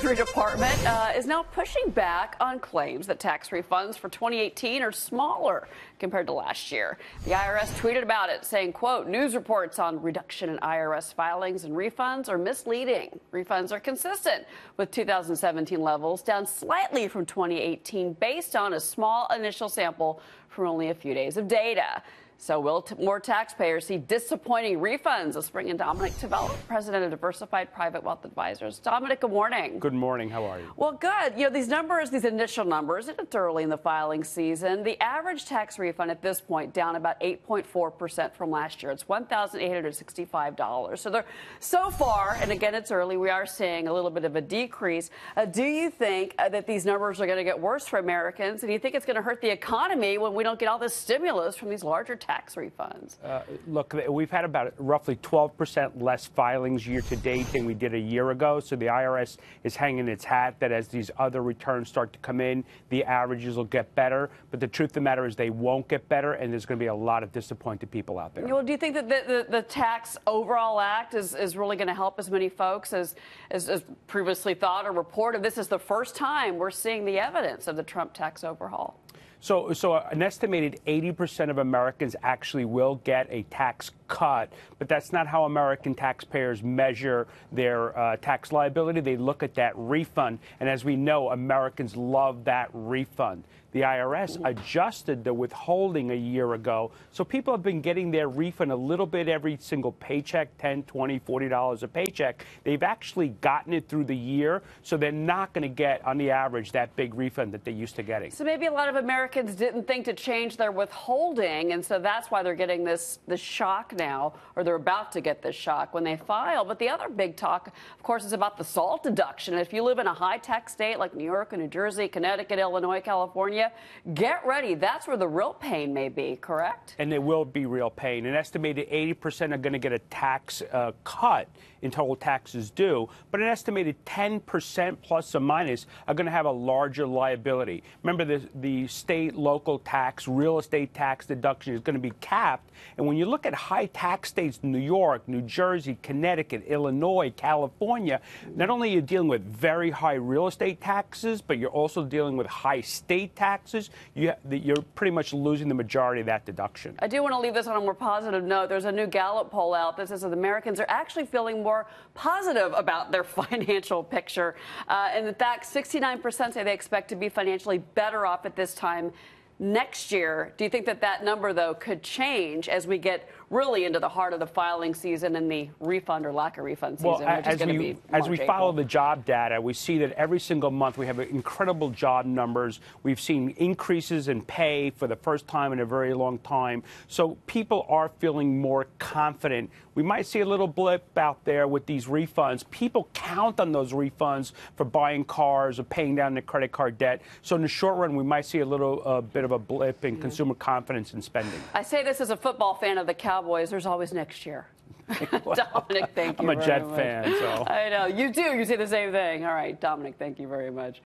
Treasury Department is now pushing back on claims that tax refunds for 2018 are smaller compared to last year. The IRS tweeted about it, saying, quote, news reports on reduction in IRS filings and refunds are misleading. Refunds are consistent with 2017 levels, down slightly from 2018 based on a small initial sample from only a few days of data. So will more taxpayers see disappointing refunds? Let's bring in Dominick, Tavella, president of Diversified Private Wealth Advisors. Dominick, good morning. Good morning. How are you? Well, good. You know, these numbers, these initial numbers, it's early in the filing season. The average tax refund at this point down about 8.4% from last year. It's $1,865. So they're so far, and again, it's early, we are seeing a little bit of a decrease. Do you think that these numbers are going to get worse for Americans? And do you think it's going to hurt the economy when we don't get all this stimulus from these larger tax refunds? Look, we've had about roughly 12% less filings year to date than we did a year ago. So the IRS is hanging its hat that as these other returns start to come in, the averages will get better. But the truth of the matter is they won't get better, and there's going to be a lot of disappointed people out there. Well, do you think that the Tax Overall Act is really going to help as many folks as previously thought or reported? This is the first time we're seeing the evidence of the Trump tax overhaul. So an estimated 80% of Americans actually will get a tax cut, but that's not how American taxpayers measure their tax liability. They look at that refund, and as we know, Americans love that refund. The IRS adjusted the withholding a year ago, so people have been getting their refund a little bit every single paycheck, $10, $20, $40 a paycheck. They've actually gotten it through the year, so they're not going to get, on the average, that big refund that they used to getting. So maybe a lot of Americans didn't think to change their withholding, and so that's why they're getting this shock now, or they're about to get this shock when they file. But the other big talk, of course, is about the SALT deduction. If you live in a high-tax state like New York, New Jersey, Connecticut, Illinois, California, get ready. That's where the real pain may be, correct? And there will be real pain. An estimated 80% are going to get a tax cut in total taxes due, but an estimated 10% plus or minus are going to have a larger liability. Remember, the state, local tax, real estate tax deduction is going to be capped. And when you look at high tax states, New York, New Jersey, Connecticut, Illinois, California, not only are you dealing with very high real estate taxes, but you're also dealing with high state taxes. You're pretty much losing the majority of that deduction. I do want to leave this on a more positive note. There's a new Gallup poll out that says that Americans are actually feeling more positive about their financial picture. And in fact, 69% say they expect to be financially better off at this time next year. Do you think that number, though, could change as we get really into the heart of the filing season and the refund or lack of refund season, which is going to be as we follow the job data, we see that every single month we have incredible job numbers. We've seen increases in pay for the first time in a very long time. So people are feeling more confident. We might see a little blip out there with these refunds. People count on those refunds for buying cars or paying down their credit card debt. So in the short run, we might see a little bit of a blip in consumer confidence and spending. I say this as a football fan of the Cowboys. There's always next year. Dominick, thank you. I'm a Jet fan, so. I know. You do. You say the same thing. All right, Dominick, thank you very much.